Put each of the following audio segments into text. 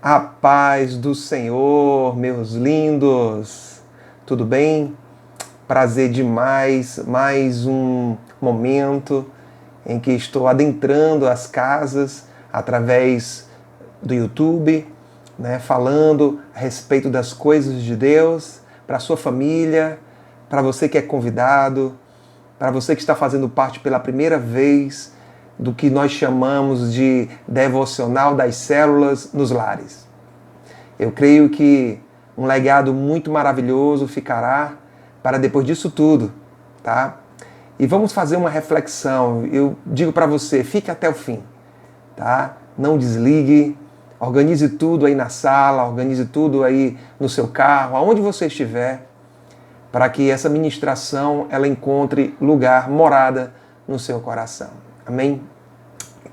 A paz do Senhor, meus lindos. Tudo bem? Prazer demais, mais um momento em que estou adentrando as casas através do YouTube, falando a respeito das coisas de Deus, para a sua família, para você que é convidado, para você que está fazendo parte pela primeira vez do que nós chamamos de devocional das células nos lares. Eu creio que um legado muito maravilhoso ficará para depois disso tudo, tá? E vamos fazer uma reflexão. Eu digo para você, fique até o fim, tá? Não desligue, organize tudo aí na sala, organize tudo aí no seu carro, aonde você estiver, para que essa ministração ela encontre lugar, morada no seu coração. Amém?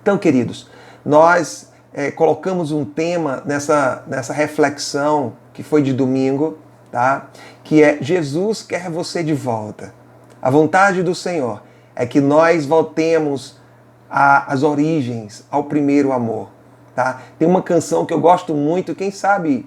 Então, queridos, nós colocamos um tema nessa reflexão que foi de domingo, tá? Que é Jesus quer você de volta. A vontade do Senhor é que nós voltemos às origens, ao primeiro amor, tá? Tem uma canção que eu gosto muito, quem sabe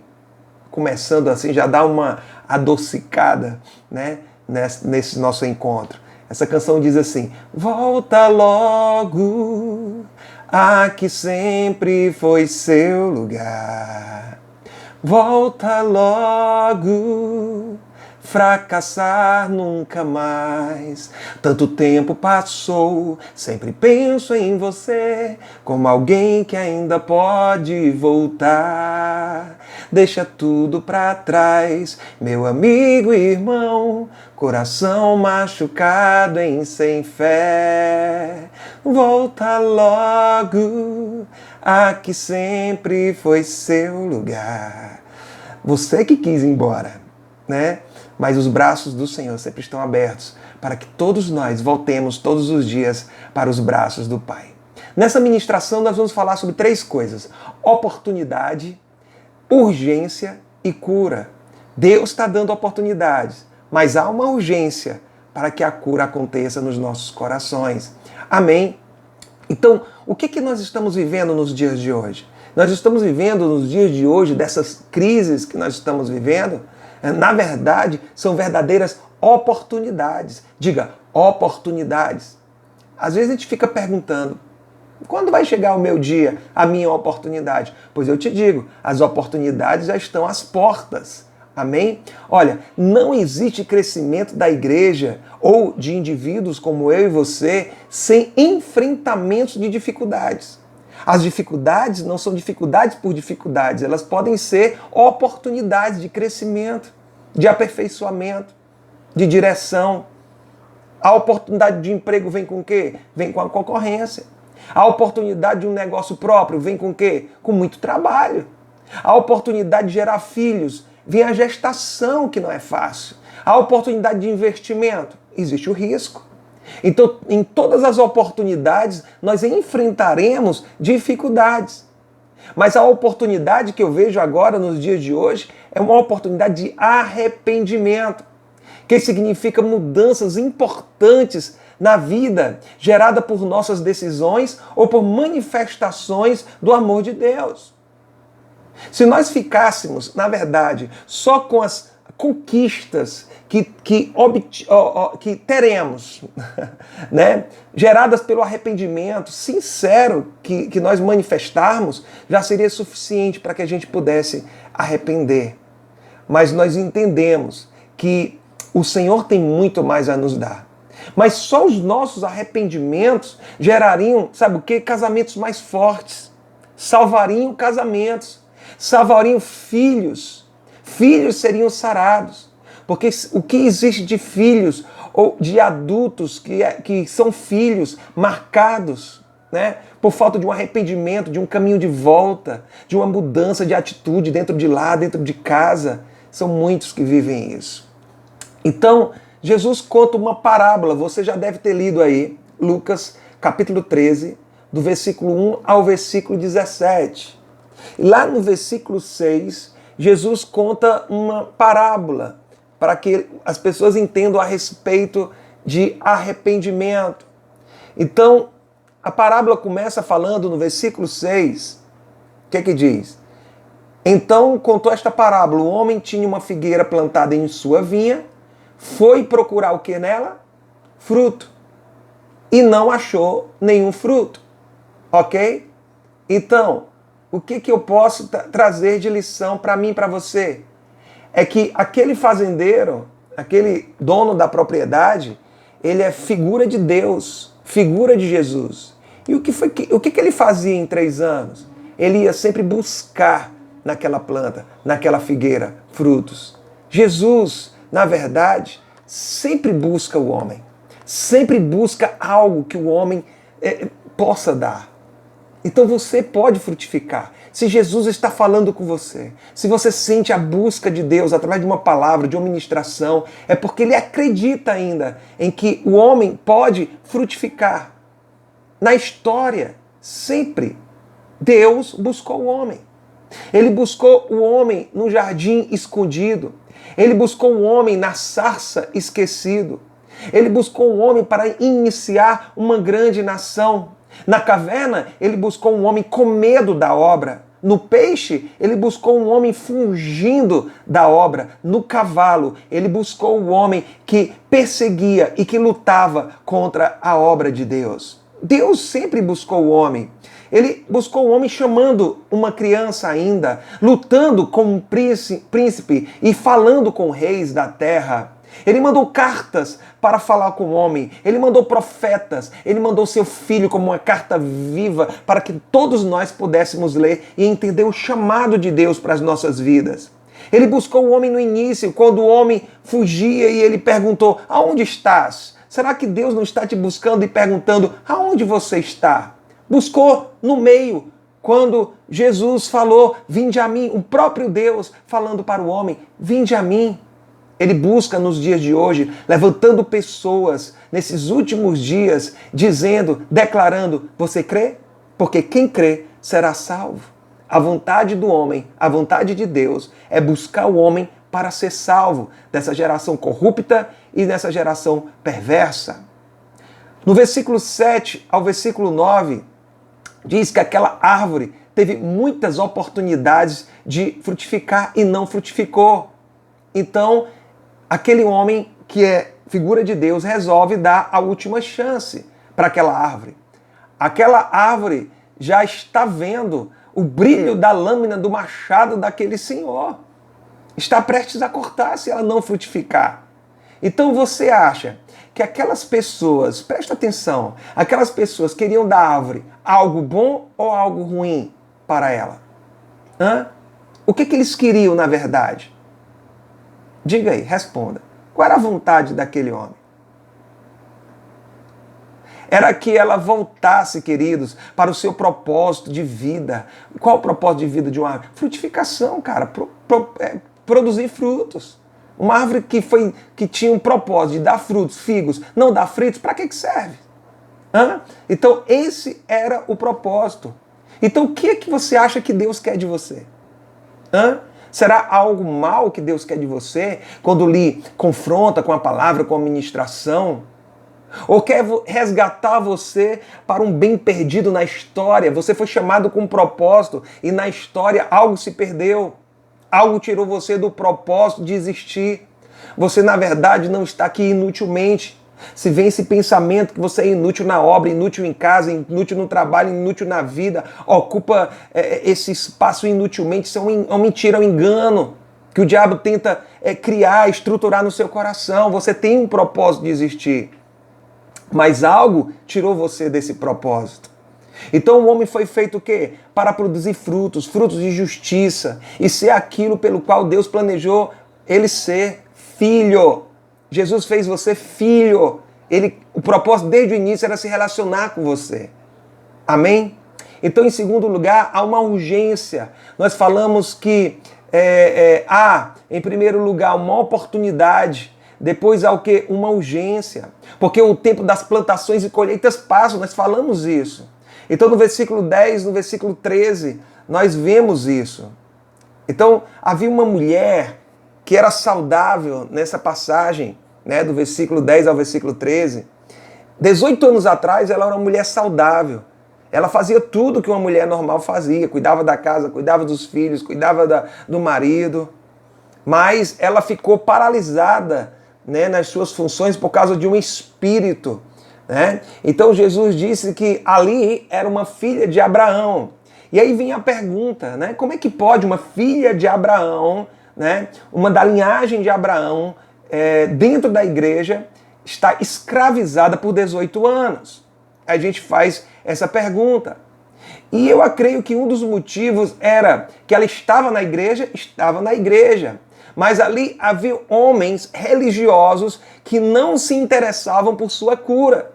começando assim já dá uma adocicada, né, nesse nosso encontro. Essa canção diz assim: volta logo a que sempre foi seu lugar. Volta logo, fracassar nunca mais. Tanto tempo passou, sempre penso em você como alguém que ainda pode voltar. Deixa tudo pra trás, meu amigo e irmão, coração machucado em sem fé. Volta logo, a que sempre foi seu lugar. Você que quis ir embora, né? Mas os braços do Senhor sempre estão abertos para que todos nós voltemos todos os dias para os braços do Pai. Nessa ministração nós vamos falar sobre 3 coisas: oportunidade, urgência e cura. Deus está dando oportunidades, mas há uma urgência para que a cura aconteça nos nossos corações. Amém? Então, o que nós estamos vivendo nos dias de hoje? Nós estamos vivendo nos dias de hoje, dessas crises que nós estamos vivendo, na verdade, são verdadeiras oportunidades. Diga, oportunidades. Às vezes a gente fica perguntando, quando vai chegar o meu dia, a minha oportunidade? Pois eu te digo, as oportunidades já estão às portas. Amém? Olha, não existe crescimento da igreja ou de indivíduos como eu e você sem enfrentamentos de dificuldades. As dificuldades não são dificuldades por dificuldades, elas podem ser oportunidades de crescimento, de aperfeiçoamento, de direção. A oportunidade de emprego vem com o quê? Vem com a concorrência. A oportunidade de um negócio próprio vem com o quê? Com muito trabalho. A oportunidade de gerar filhos vem a gestação, que não é fácil. A oportunidade de investimento, existe o risco. Então, em todas as oportunidades, nós enfrentaremos dificuldades. Mas a oportunidade que eu vejo agora, nos dias de hoje, é uma oportunidade de arrependimento, que significa mudanças importantes na vida, gerada por nossas decisões ou por manifestações do amor de Deus. Se nós ficássemos, na verdade, só com as conquistas que teremos, né, geradas pelo arrependimento sincero que nós manifestarmos, já seria suficiente para que a gente pudesse arrepender. Mas nós entendemos que o Senhor tem muito mais a nos dar. Mas só os nossos arrependimentos gerariam, sabe o quê? Casamentos mais fortes. Salvariam casamentos. Salvariam filhos. Filhos seriam sarados. Porque o que existe de filhos ou de adultos que são filhos marcados, né, por falta de um arrependimento, de um caminho de volta, de uma mudança de atitude dentro de lá, dentro de casa, são muitos que vivem isso. Então, Jesus conta uma parábola, você já deve ter lido aí, Lucas capítulo 13, do versículo 1 ao versículo 17. E lá no versículo 6, Jesus conta uma parábola para que as pessoas entendam a respeito de arrependimento. Então, a parábola começa falando no versículo 6, o que é que diz? Então contou esta parábola: o homem tinha uma figueira plantada em sua vinha, foi procurar o que nela? Fruto. E não achou nenhum fruto. Ok? Então, o que eu posso trazer de lição para mim e para você? É que aquele fazendeiro, aquele dono da propriedade, ele é figura de Deus, figura de Jesus. E o que ele fazia em 3 anos? Ele ia sempre buscar naquela planta, naquela figueira, frutos. Jesus, na verdade, sempre busca o homem. Sempre busca algo que o homem possa dar. Então você pode frutificar. Se Jesus está falando com você, se você sente a busca de Deus através de uma palavra, de uma ministração, é porque ele acredita ainda em que o homem pode frutificar. Na história, sempre, Deus buscou o homem. Ele buscou o homem no jardim escondido. Ele buscou o homem na sarça esquecido. Ele buscou o homem para iniciar uma grande nação. Na caverna, ele buscou um homem com medo da obra. No peixe, ele buscou um homem fugindo da obra. No cavalo, ele buscou o homem que perseguia e que lutava contra a obra de Deus. Deus sempre buscou o homem. Ele buscou o homem chamando uma criança ainda, lutando com um príncipe e falando com reis da terra. Ele mandou cartas para falar com o homem. Ele mandou profetas. Ele mandou seu filho como uma carta viva para que todos nós pudéssemos ler e entender o chamado de Deus para as nossas vidas. Ele buscou o homem no início, quando o homem fugia e ele perguntou: aonde estás? Será que Deus não está te buscando e perguntando: aonde você está? Buscou no meio, quando Jesus falou: vinde a mim, o próprio Deus falando para o homem: vinde a mim. Ele busca nos dias de hoje, levantando pessoas nesses últimos dias, dizendo, declarando: você crê? Porque quem crê será salvo. A vontade do homem, a vontade de Deus é buscar o homem para ser salvo dessa geração corrupta e dessa geração perversa. No versículo 7 ao versículo 9, diz que aquela árvore teve muitas oportunidades de frutificar e não frutificou. Então, aquele homem que é figura de Deus resolve dar a última chance para aquela árvore. Aquela árvore já está vendo o brilho da lâmina do machado daquele senhor. Está prestes a cortar se ela não frutificar. Então você acha que aquelas pessoas, presta atenção, aquelas pessoas queriam da árvore algo bom ou algo ruim para ela? O que eles queriam na verdade? Diga aí, responda. Qual era a vontade daquele homem? Era que ela voltasse, queridos, para o seu propósito de vida. Qual o propósito de vida de uma árvore? Frutificação, cara. Produzir frutos. Uma árvore que tinha um propósito de dar frutos, figos, não dar frutos, para que serve? Então, esse era o propósito. Então, o que é que você acha que Deus quer de você? Será algo mal que Deus quer de você quando lhe confronta com a palavra, com a ministração? Ou quer resgatar você para um bem perdido na história? Você foi chamado com um propósito e na história algo se perdeu. Algo tirou você do propósito de existir. Você, na verdade, não está aqui inutilmente. Se vem esse pensamento que você é inútil na obra, inútil em casa, inútil no trabalho, inútil na vida, ocupa esse espaço inutilmente, isso é uma mentira, é um engano que o diabo tenta criar, estruturar no seu coração. Você tem um propósito de existir, mas algo tirou você desse propósito. Então o homem foi feito o quê? Para produzir frutos, frutos de justiça e ser aquilo pelo qual Deus planejou ele ser, filho. Jesus fez você filho. O propósito desde o início era se relacionar com você. Amém? Então, em segundo lugar, há uma urgência. Nós falamos que há, em primeiro lugar, uma oportunidade. Depois há o quê? Uma urgência. Porque o tempo das plantações e colheitas passa, nós falamos isso. Então, no versículo 10, no versículo 13, nós vemos isso. Então, havia uma mulher que era saudável nessa passagem, né, do versículo 10 ao versículo 13. 18 anos atrás, ela era uma mulher saudável. Ela fazia tudo que uma mulher normal fazia, cuidava da casa, cuidava dos filhos, cuidava do marido, mas ela ficou paralisada, né, nas suas funções por causa de um espírito, né? Então Jesus disse que ali era uma filha de Abraão. E aí vem a pergunta, né? Como é que pode uma filha de Abraão, né, uma da linhagem de Abraão, dentro da igreja, estar escravizada por 18 anos? A gente faz essa pergunta. E eu creio que um dos motivos era que ela estava na igreja, mas ali havia homens religiosos que não se interessavam por sua cura.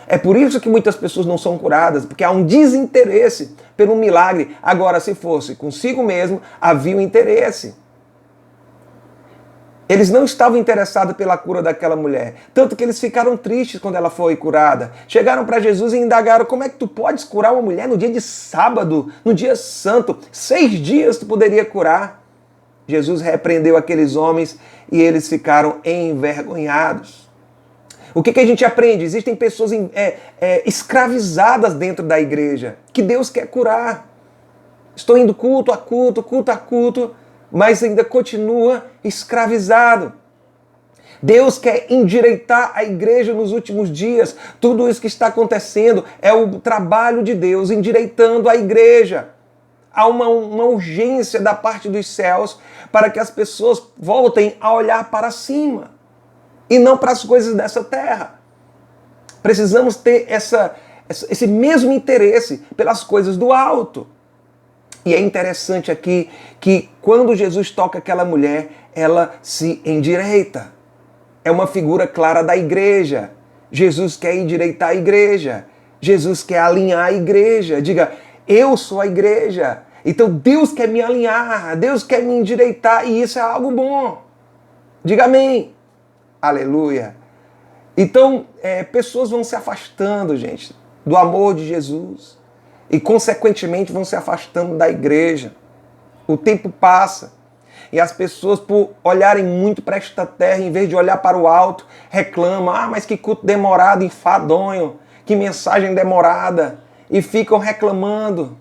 É por isso que muitas pessoas não são curadas, porque há um desinteresse pelo milagre. Agora, se fosse consigo mesmo, havia um interesse. Eles não estavam interessados pela cura daquela mulher. Tanto que eles ficaram tristes quando ela foi curada. Chegaram para Jesus e indagaram: como é que tu podes curar uma mulher no dia de sábado, no dia santo? 6 dias tu poderia curar. Jesus repreendeu aqueles homens e eles ficaram envergonhados. O que a gente aprende? Existem pessoas escravizadas dentro da igreja que Deus quer curar. Estou indo culto a culto, mas ainda continua escravizado. Deus quer endireitar a igreja nos últimos dias. Tudo isso que está acontecendo é o trabalho de Deus endireitando a igreja. Há uma urgência da parte dos céus para que as pessoas voltem a olhar para cima e não para as coisas dessa terra. Precisamos ter esse mesmo interesse pelas coisas do alto. E é interessante aqui que quando Jesus toca aquela mulher, ela se endireita. É uma figura clara da igreja. Jesus quer endireitar a igreja. Jesus quer alinhar a igreja. Diga: eu sou a igreja. Então Deus quer me alinhar, Deus quer me endireitar e isso é algo bom. Diga amém. Aleluia. Então, pessoas vão se afastando, gente, do amor de Jesus e, consequentemente, vão se afastando da igreja. O tempo passa e as pessoas, por olharem muito para esta terra, em vez de olhar para o alto, reclamam: ah, mas que culto demorado, enfadonho, que mensagem demorada, e ficam reclamando.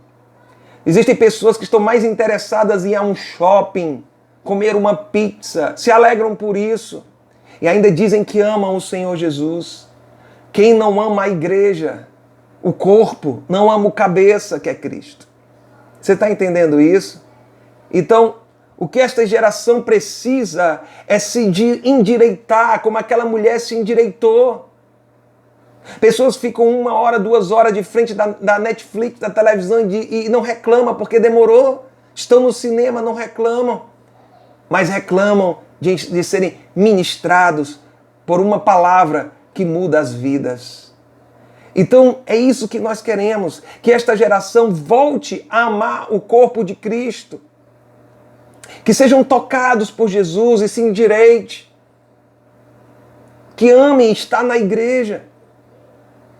Existem pessoas que estão mais interessadas em ir a um shopping, comer uma pizza, se alegram por isso. E ainda dizem que amam o Senhor Jesus. Quem não ama a igreja, o corpo, não ama o cabeça, que é Cristo. Você está entendendo isso? Então, o que esta geração precisa é se endireitar, como aquela mulher se endireitou. Pessoas ficam 1 hora, 2 horas de frente da Netflix, da televisão e não reclamam porque demorou. Estão no cinema, não reclamam. Mas reclamam de serem ministrados por uma palavra que muda as vidas. Então é isso que nós queremos, que esta geração volte a amar o corpo de Cristo. Que sejam tocados por Jesus e se endireite. Que amem estar na igreja.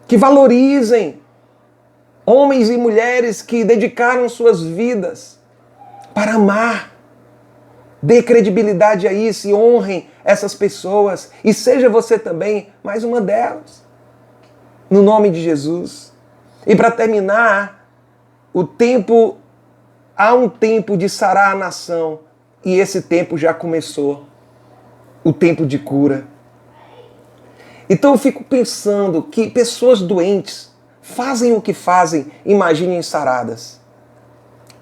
Que valorizem homens e mulheres que dedicaram suas vidas para amar. Dê credibilidade a isso e honrem essas pessoas. E seja você também mais uma delas. No nome de Jesus. E para terminar, há um tempo de sarar a nação. E esse tempo já começou. O tempo de cura. Então eu fico pensando que pessoas doentes fazem o que fazem, imaginem saradas.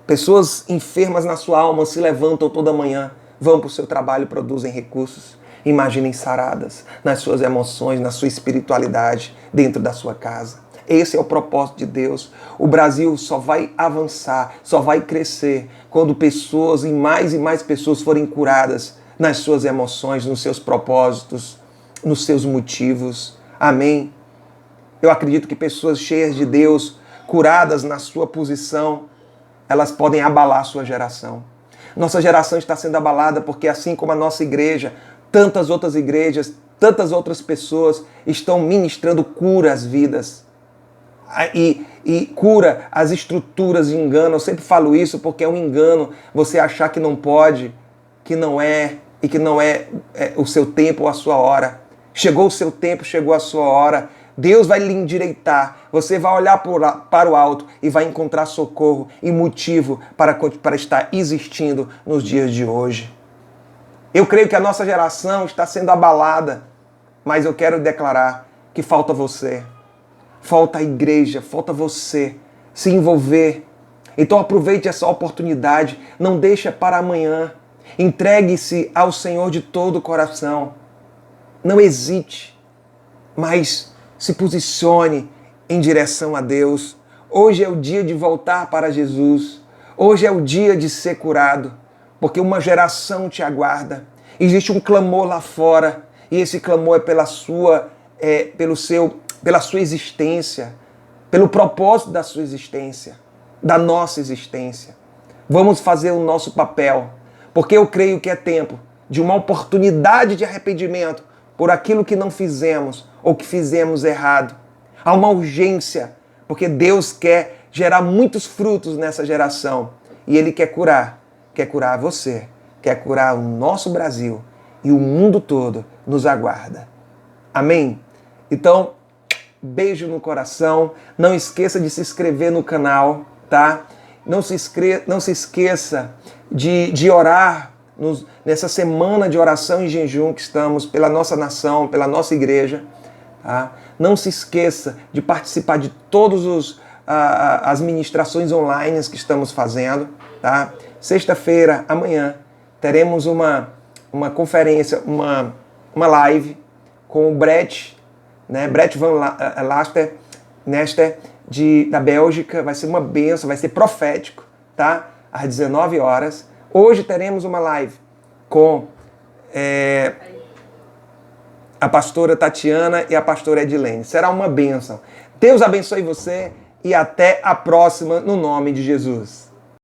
Pessoas enfermas na sua alma se levantam toda manhã, vão para o seu trabalho, produzem recursos. Imaginem saradas nas suas emoções, na sua espiritualidade, dentro da sua casa. Esse é o propósito de Deus. O Brasil só vai avançar, só vai crescer quando pessoas e mais pessoas forem curadas nas suas emoções, nos seus propósitos, nos seus motivos. Amém? Eu acredito que pessoas cheias de Deus, curadas na sua posição, elas podem abalar a sua geração. Nossa geração está sendo abalada porque, assim como a nossa igreja, tantas outras igrejas, tantas outras pessoas estão ministrando cura às vidas. E cura às estruturas de engano. Eu sempre falo isso porque é um engano você achar que não pode, que não é, e que não é o seu tempo ou a sua hora. Chegou o seu tempo, chegou a sua hora. Deus vai lhe endireitar. Você vai olhar para o alto e vai encontrar socorro e motivo para estar existindo nos dias de hoje. Eu creio que a nossa geração está sendo abalada, mas eu quero declarar que falta você. Falta a igreja, falta você se envolver. Então aproveite essa oportunidade, não deixe para amanhã. Entregue-se ao Senhor de todo o coração. Não hesite, mas se posicione em direção a Deus. Hoje é o dia de voltar para Jesus. Hoje é o dia de ser curado, porque uma geração te aguarda. Existe um clamor lá fora, e esse clamor é pela sua existência, pelo propósito da sua existência, da nossa existência. Vamos fazer o nosso papel, porque eu creio que é tempo de uma oportunidade de arrependimento por aquilo que não fizemos ou que fizemos errado. Há uma urgência, porque Deus quer gerar muitos frutos nessa geração e Ele quer curar você, quer curar o nosso Brasil e o mundo todo nos aguarda. Amém? Então, beijo no coração. Não esqueça de se inscrever no canal, tá? Não se esqueça de orar nessa semana de oração e jejum que estamos pela nossa nação, pela nossa igreja. Tá? Não se esqueça de participar de todas as ministrações online que estamos fazendo. Tá? Sexta-feira, amanhã, teremos uma conferência, uma live com o Brett Van Laster, da Bélgica. Vai ser uma bênção, vai ser profético, tá? Às 19 horas. Hoje teremos uma live com a pastora Tatiana e a pastora Edilene. Será uma bênção. Deus abençoe você e até a próxima, no nome de Jesus.